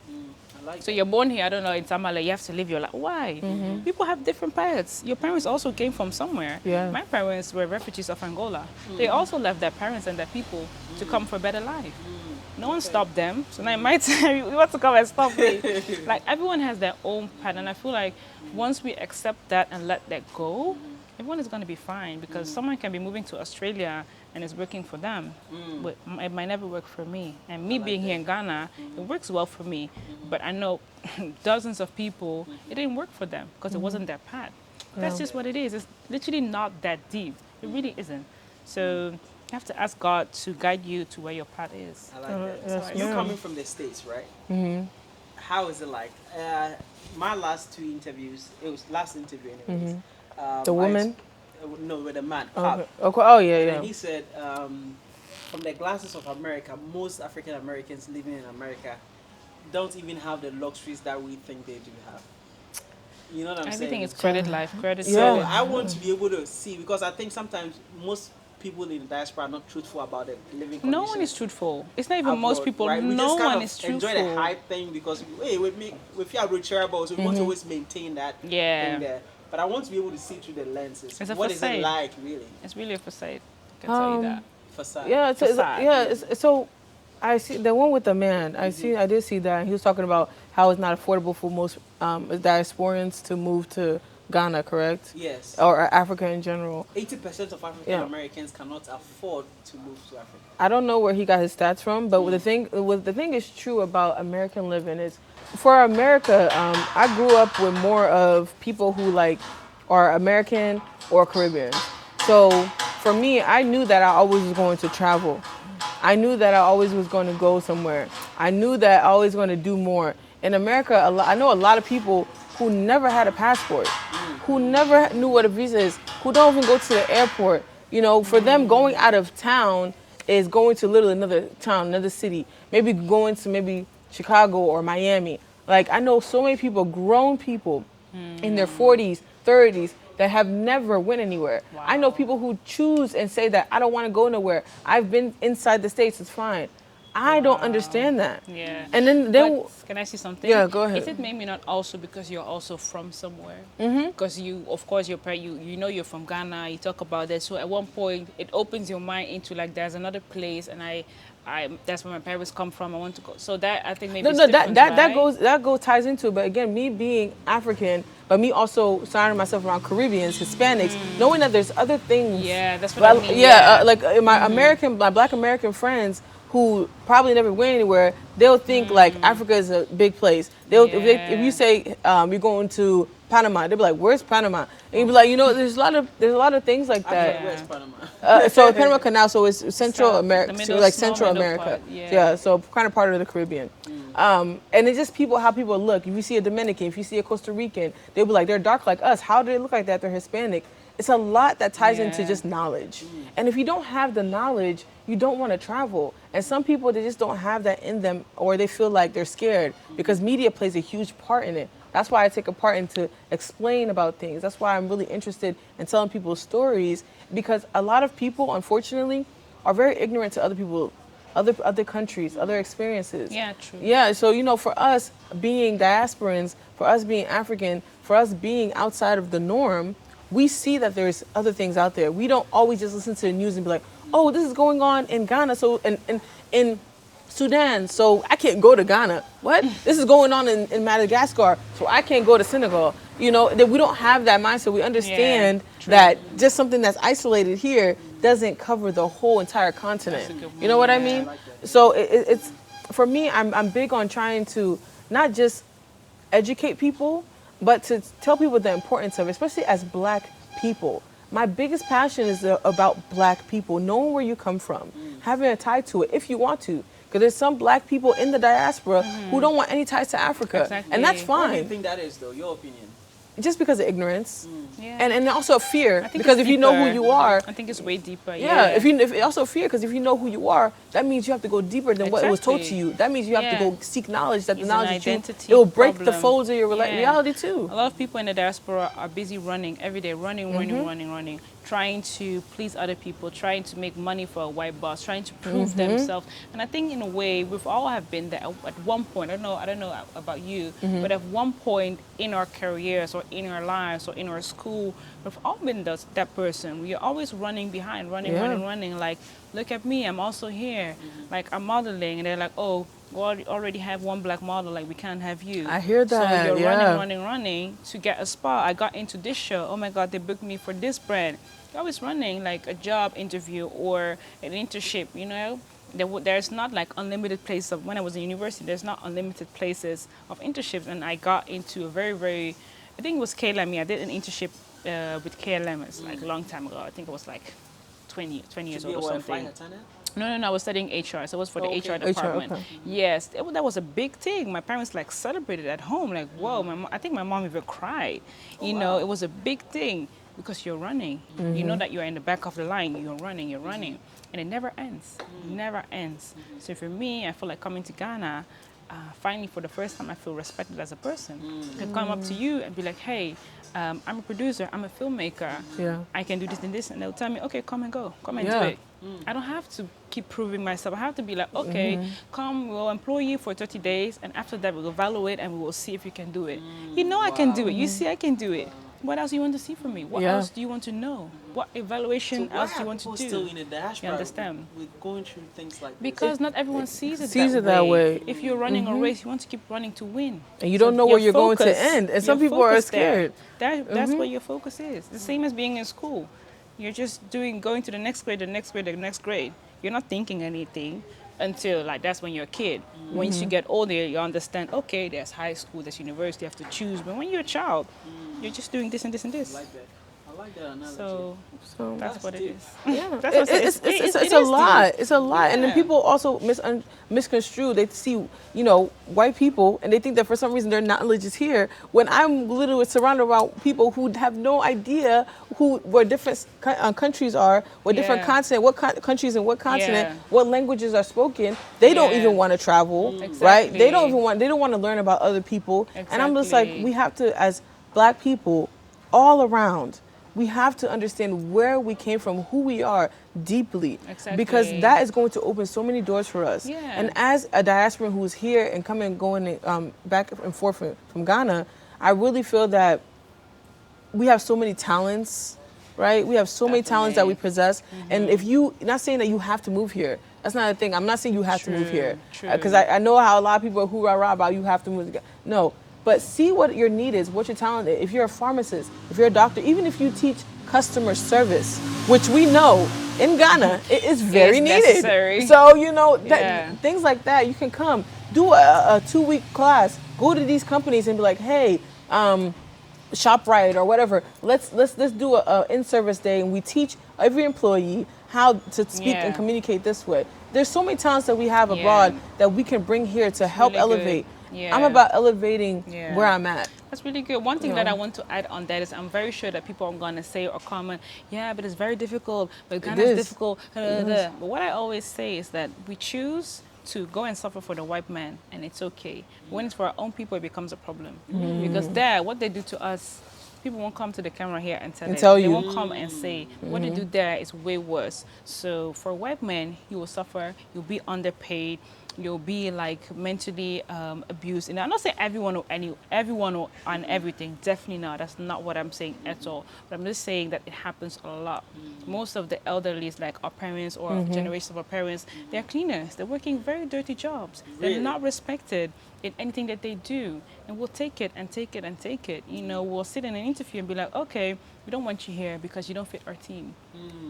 I like So you're born here, I don't know, in Tamale, you have to live your life. Why? People have different paths. Your parents also came from somewhere. Yeah. My parents were refugees of Angola. They also left their parents and their people to come for a better life. No one stopped them. So now in my time, you want to come and stop me. Like, everyone has their own path. And I feel like once we accept that and let that go, everyone is going to be fine. Because someone can be moving to Australia and it's working for them. But it might never work for me. And me being here in Ghana, it works well for me. But I know dozens of people, it didn't work for them because it wasn't their path. That's just what it is. It's literally not that deep. It really isn't. So you have to ask God to guide you to where your path is. I like that. yes, You ma'am. coming from the States, right? How is it like? My last two interviews, it was last interview anyways. The woman? No, with a man. Okay. Pap. Okay. Oh yeah, And yeah. he said, from the glasses of America, most African Americans living in America don't even have the luxuries that we think they do have. You know what I'm saying? Everything is credit life, credit So Yeah. credit. I want to be able to see, because I think sometimes most people in the diaspora are not truthful about the living conditions. No one is truthful. It's not even most abroad, people. right? We No just kind one of is enjoy the truthful. hype thing because hey, we feel reachable, so we want to always maintain that Yeah. thing there. But I want to be able to see through the lenses. It's a What is it facade. like, really? It's really a facade. I can tell you that. Facade. Yeah, Facade. so I see the one with the man. I did see that. He was talking about how it's not affordable for most diasporans to move to Ghana, correct? Yes. Or Africa in general. 80% of African Yeah. Americans cannot afford to move to Africa. I don't know where he got his stats from, but the thing is true about American living is, for America, I grew up with more of people who like are American or Caribbean. So for me, I knew that I always was going to travel. I knew that I always was going to go somewhere. I knew that I always going to do more. In America, I know a lot of people who never had a passport, who never knew what a visa is, who don't even go to the airport. You know, for them, going out of town is going to literally another town, another city, maybe going to maybe Chicago or Miami. Like, I know so many people, grown people in their 40s, 30s, that have never went anywhere. Wow. I know people who choose and say that I don't want to go nowhere. I've been inside the States, it's fine. I don't understand that. Yeah. And then But can I say something? Yeah, go ahead. Is it maybe not also because you're also from somewhere? Because you, of course, you know you're from Ghana. You talk about that. So at one point, it opens your mind into like there's another place, and I that's where my parents come from. I want to go. So that I think maybe No, it's no, different, that goes ties into it. But again, me being African, but me also surrounding myself around Caribbeans, Hispanics, knowing that there's other things. Yeah, that's what I mean. Like my Black American friends who probably never went anywhere, they'll think like Africa is a big place. If you say you're going to Panama, they'll be like, "Where's Panama?" And you'll be like, there's a lot of things like that. Where's Panama? So Panama Canal, so it's Central South, America, the so middle, like small Central middle America. part, yeah. So kind of part of the Caribbean. And it's just how people look. If you see a Dominican, if you see a Costa Rican, they'll be like, they're dark like us. How do they look like that? They're Hispanic. It's a lot that ties into just knowledge. And if you don't have the knowledge, you don't want to travel. And some people, they just don't have that in them, or they feel like they're scared because media plays a huge part in it. That's why I take a part in to explain about things. That's why I'm really interested in telling people stories, because a lot of people, unfortunately, are very ignorant to other people, other countries, other experiences. Yeah, true. Yeah, so for us being diasporans, for us being African, for us being outside of the norm, we see that there's other things out there. We don't always just listen to the news and be like, oh, this is going on in Ghana, so in Sudan, so I can't go to Ghana. What? This is going on in Madagascar, so I can't go to Senegal. That we don't have that mindset. We understand that just something that's isolated here doesn't cover the whole entire continent. You know what I mean? So it's for me, I'm big on trying to not just educate people, but to tell people the importance of it, especially as Black people. My biggest passion is about Black people, knowing where you come from, having a tie to it if you want to. Because there's some Black people in the diaspora who don't want any ties to Africa. Exactly. And that's Why do you fine. think that is, though? Your opinion? Just because of ignorance. Yeah. And also fear. I think Because it's if you know who deeper. you are, I think it's way deeper. yeah, if also fear, because if you know who you are, that means you have to go deeper than what was told to Exactly. you. That means you have to Yeah. go seek knowledge, that the It's knowledge an that you, identity it will break the problem. folds of your Yeah. reality too. A lot of people in the diaspora are busy running every day, running, trying to please other people, trying to make money for a white boss, trying to prove themselves. And I think in a way, we've all have been there at one point. I don't know about you, but at one point in our careers or in our lives or in our school, we've all been that person. We are always running behind, running. Like, look at me, I'm also here. Like, I'm modeling, and they're like, oh, we already have one Black model, like we can't have you. I hear that, So you're yeah. running to get a spot. I got into this show. Oh my God, they booked me for this brand. You're always running, like a job interview or an internship, There's not like unlimited places of, when I was in university, there's not unlimited places of internships. And I got into a very, I think it was KLM. I did an internship with KLM. It's like a long time ago. I think it was like 20 years old or something. No, I was studying HR, so it was for the HR department. okay. Yes, that was a big thing. My parents like celebrated at home, like, whoa, I think my mom even cried. It was a big thing because you're running. You know that you're in the back of the line, you're running, and it never ends, never ends. So for me, I feel like coming to Ghana, finally for the first time, I feel respected as a person. I can come up to you and be like, hey, I'm a producer, I'm a filmmaker, I can do this, and they'll tell me, okay, come and go, come and do it. I don't have to keep proving myself. I have to be like, okay, come, we'll employ you for 30 days, and after that we'll evaluate and we will see if you can do it. I can do it. You see, I can do it. What else do you want to see from me? What Yeah. else do you want to know? What evaluation else do you want to do? Still in the diaspora, You understand? with going through things like Because not everyone sees it Sees it that way. If you're running a race, you want to keep running to win. And you don't know where you're going to focus- end. And some your people are focus there. scared. That's where your focus is. The same as being in school. You're just going to the next grade, the next grade, the next grade. You're not thinking anything until like that's when you're a kid. Once you get older, you understand, okay, there's high school, there's university, you have to choose. But when you're a child, you're just doing this and this and this. I like that analogy. So that's what it deep. is. Yeah, That's what I said. it's It a is lot. deep. It's a lot, and then Yeah. people also misconstrue. They see, white people, and they think that for some reason their knowledge is here. When I'm literally surrounded by people who have no idea where different countries are, what different Yeah. continent, what countries and what continent, Yeah. what languages are spoken. They don't Yeah. even want to travel, right? Exactly. They don't want to learn about other people. And I'm just like, Exactly. we have to, as Black people, all around. We have to understand where we came from, who we are deeply, because Exactly. that is going to open so many doors for us. Yeah. And as a diasporan who's here and coming and going back and forth from Ghana, I really feel that we have so many talents, right? We have so many talents that we possess. And if not saying that you have to move here. That's not a thing. I'm not saying you have to move here. True. Because I know how a lot of people are hoorah about you have to move. No. But see what your need is, what your talent is. If you're a pharmacist, if you're a doctor, even if you teach customer service, which we know in Ghana it is very It's needed. necessary. So Yeah. things like that, you can come do a 2-week class, go to these companies and be like, hey, ShopRite or whatever. Let's do a in-service day, and we teach every employee how to speak Yeah. and communicate this way. There's so many talents that we have Yeah. abroad that we can bring here to help really good. elevate. Yeah. I'm about elevating Yeah. where I'm at. That's really good. One thing You that know. I want to add on that is I'm very sure that people are going to say or comment, yeah, but it's very difficult, but Ghana is is. difficult. But what I always say is that we choose to go and suffer for the white man, and it's okay. When it's for our own people, it becomes a problem. Because there, what they do to us, people won't come to the camera here and tell tell They you. won't come and say. What they do there is way worse. So for white men, you will suffer, you'll be underpaid, you'll be like mentally abused. And I'm not saying everyone or on everything. Definitely not. That's not what I'm saying at all. But I'm just saying that it happens a lot. Most of the elderly, like our parents or generations of our parents, they're cleaners. They're working very dirty jobs. They're not respected in anything that they do. And we'll take it and take it and take it. We'll sit in an interview and be like, okay, we don't want you here because you don't fit our team.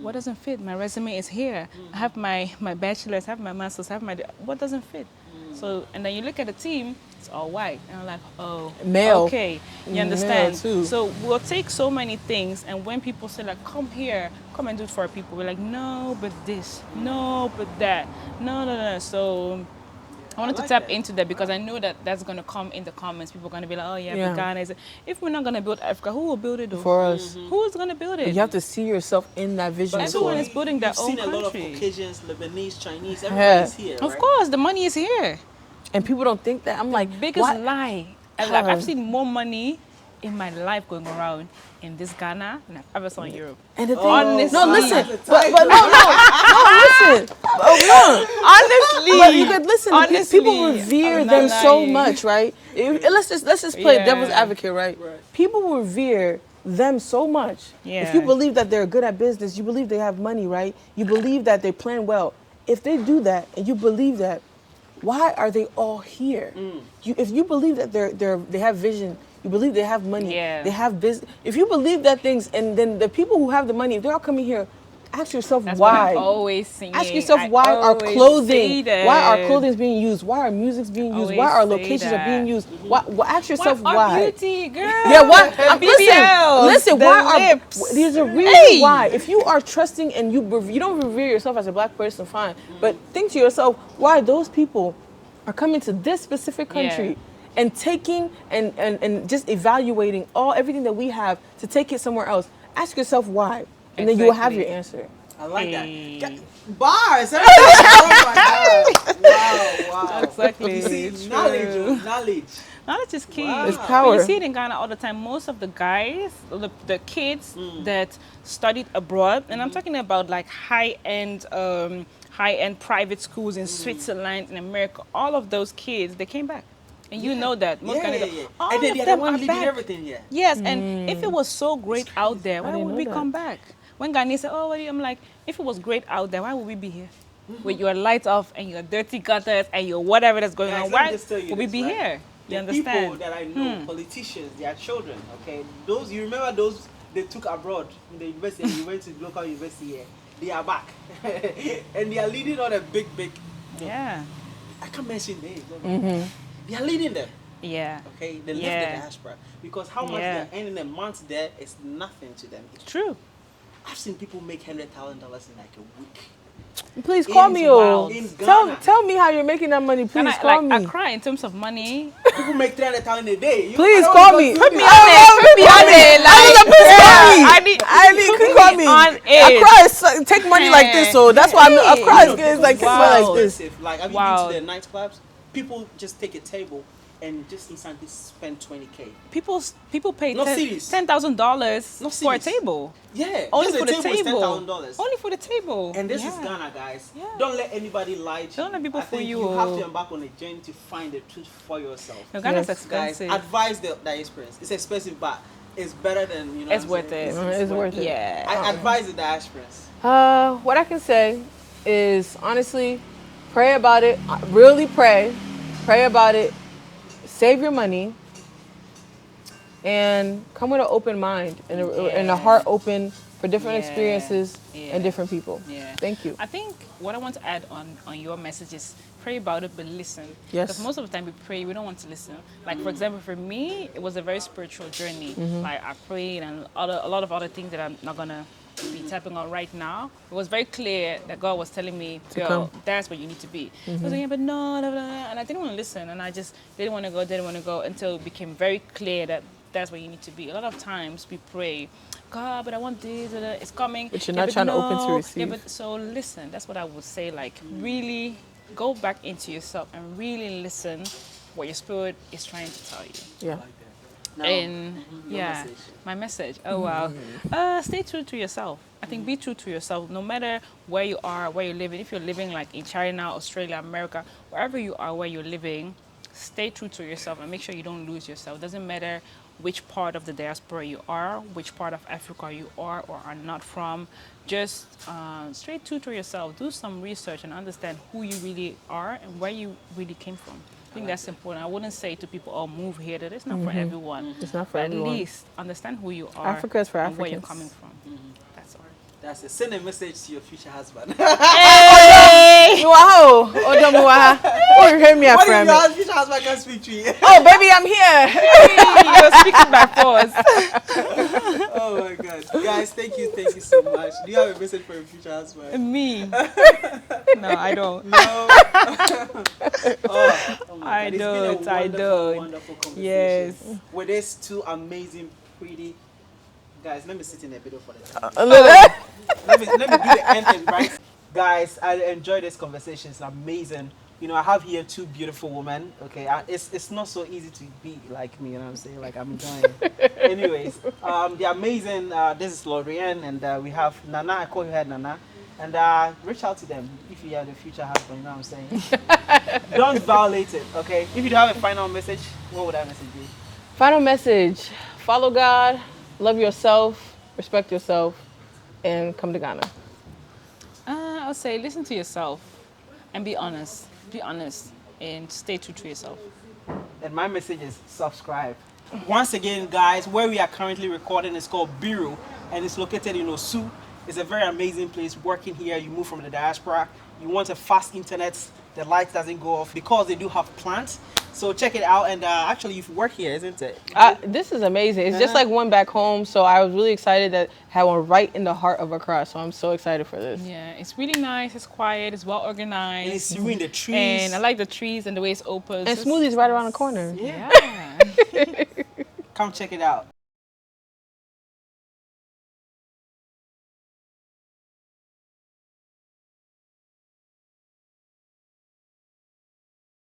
What doesn't fit? My resume is here. I have my bachelor's, I have my master's, I have what doesn't fit? So, and then you look at the team, it's all white. And I'm like, oh, Male. okay, you understand? Male too. So we'll take so many things, and when people say like, come here, come and do it for our people, we're like, no, but this, no, but that, no. So I wanted to tap into that because I know that that's going to come in the comments. People are going to be like, oh yeah, Yeah. but Ghana is. If we're not going to build Africa, who will build it though? For us. Who is going to build it? You have to see yourself in that vision. But as everyone well. is building their You've own seen a lot of country. Caucasians, Lebanese, Chinese, everybody's here, Of right? course, the money is here. And people don't think that. I'm like, Biggest what? lie. I've seen more money in my life going around in this Ghana than I've ever saw in Europe. And the thing, Honestly. no, listen, but listen, Honestly, but you could listen. Honestly, People revere I'm them not so lying. much, right? Let's just play Yeah. devil's advocate, right? People revere them so much. Yeah. If you believe that they're good at business, you believe they have money, right? You believe that they plan well. If they do that and you believe that, why are they all here? If you believe that they have vision, you believe they have money, Yeah. they have business. If you believe that things, and then the people who have the money, if they're all coming here, ask yourself That's what why. I'm always singing. Ask yourself I why our always clothing, say why our that. clothing is being used, why our music's being used, why Always our say locations are being that. used. Ask yourself Our why. beauty, girl. Yeah, what? BBLs, Listen. the Why are lips. there's a reason Hey. why? If you are trusting and you don't revere yourself as a black person, fine. But think to yourself why those people are coming to this specific country. Yeah. And taking and just evaluating everything that we have to take it somewhere else. Ask yourself why, and then you will have your Exactly. answer. I like Hey. that. Bars! Oh my God. Wow. Exactly. You see, True. knowledge. Knowledge is key. Wow. It's power. You see it in Ghana all the time. Most of the guys, the kids that studied abroad, and I'm talking about like high-end private schools in Switzerland, in America, all of those kids, they came back. And you know that. Most Ghanaians, yeah. all And then of they're them the one are leading back. everything here. Yes, and if it was so great out there, why didn't would know we that. come back? When Ghanaians say, oh, what are you? I'm like, if it was great out there, why would we be here? With your lights off and your dirty gutters and your whatever that's going Guys, on, let me why just tell you would we this, be right? here? You The people understand? that I know, politicians, their children, okay? Those, you remember those they took abroad in the university and you went to local university here? They are back. And they are leading on a big, Yeah. I can't mention names. They are leading them. Yeah. Okay, they left Yeah. the diaspora because how much Yeah. they're earning a month there is nothing to them. True. I've seen people make $100,000 in like a week. Please call me, oh. In Ghana. Tell me how you're making that money. Please And call I me. cry in terms of money. People make 300,000 a day. Please I don't call want me. to Put do me this. on it. Put me on it. Please call me. I need put to me call me. on it. Accra take money like this, so that's why Accra is like take money like this. Expensive. Like, have you Wow. been to the nightclubs? People just take a table and just instantly spend 20K. People pay No serious. $10,000 No for a serious. table. Yeah, Only just for the table. is $10,000. Only for the table. And this is Yeah. Ghana, guys. Yeah. Don't let anybody lie to you. Don't let people I fool think you. you have to embark on a journey to find the truth for yourself. No, Ghana's Yes. Guys, expensive. advise the experience. It's expensive, but it's better than, you know. It's what I'm worth saying? it. It's worth it. Yeah. I advise the diasporans. What I can say is honestly, pray about it. Really pray. Pray about it. Save your money. And come with an open mind and a heart open for different Yeah. experiences Yeah. and different people. Yeah. Thank you. I think what I want to add on your message is pray about it, but listen. Yes. Because most of the time we pray, we don't want to listen. Like, for example, for me, it was a very spiritual journey. Like, I prayed and a lot of other things that I'm not going to be tapping on right now. It was very clear that God was telling me, girl, come. that's where you need to be. I was like, yeah, but no, blah, blah, blah. And I didn't want to listen. And I just didn't want to go until it became very clear that that's where you need to be. A lot of times we pray, God, but I want this, it's coming. But you're not trying to open to receive. Yeah, but so listen, that's what I would say. Like, really go back into yourself and really listen what your spirit is trying to tell you. Yeah. Now, And your yeah, message. my message. Oh wow. Stay true to yourself. I think be true to yourself, no matter where you are, where you're living. If you're living like in China, Australia, America, wherever you are, where you're living, stay true to yourself and make sure you don't lose yourself. Doesn't matter which part of the diaspora you are, which part of Africa you are or are not from. Just stay true to yourself. Do some research and understand who you really are and where you really came from. I think that's important. I wouldn't say to people, oh, move here. That it's not for everyone. It's not for But everyone. At least understand who you are. Africa is for and where you're Africans. coming from. That's all. That's it. Send a message to your future husband. Wow. Odomuwa. Oh, you heard me, What if friend. your future husband can speak to you? Oh, baby, I'm here. You're speaking by force. Oh my God. Guys, thank you so much. Do you have a message for your future husband? Me? No, I don't. No. Oh my I God. don't, It's been I a don't. wonderful conversation. Yes. With these two amazing, pretty guys. Let me sit in a bit for the time. Let me do the anthem, right? Guys, I enjoyed this conversation. It's amazing. You know, I have here two beautiful women. Okay, it's not so easy to be like me. You know what I'm saying? Like, I'm enjoying it. Anyways, they're amazing. This is Lauriane, and we have Nana. I call her Nana. And reach out to them if you are the future husband. You know what I'm saying? Don't violate it. Okay. If you don't have a final message, what would that message be? Final message. Follow God, love yourself, respect yourself, and come to Ghana. I would say listen to yourself and be honest. Be honest and stay true to yourself. And my message is subscribe. Once again, guys, where we are currently recording is called Bureau, and it's located in Osu. It's a very amazing place. Working here, you move from the diaspora, you want a fast internet, the light doesn't go off because they do have plants. So check it out. And actually, you work here, isn't it? This is amazing. It's just like one back home. So I was really excited that I had one right in the heart of Accra. So I'm so excited for this. Yeah, it's really nice. It's quiet. It's well organized. And it's you in the trees. And I like the trees and the way it's open. And Smoothie's right around the corner. Yeah. Come check it out.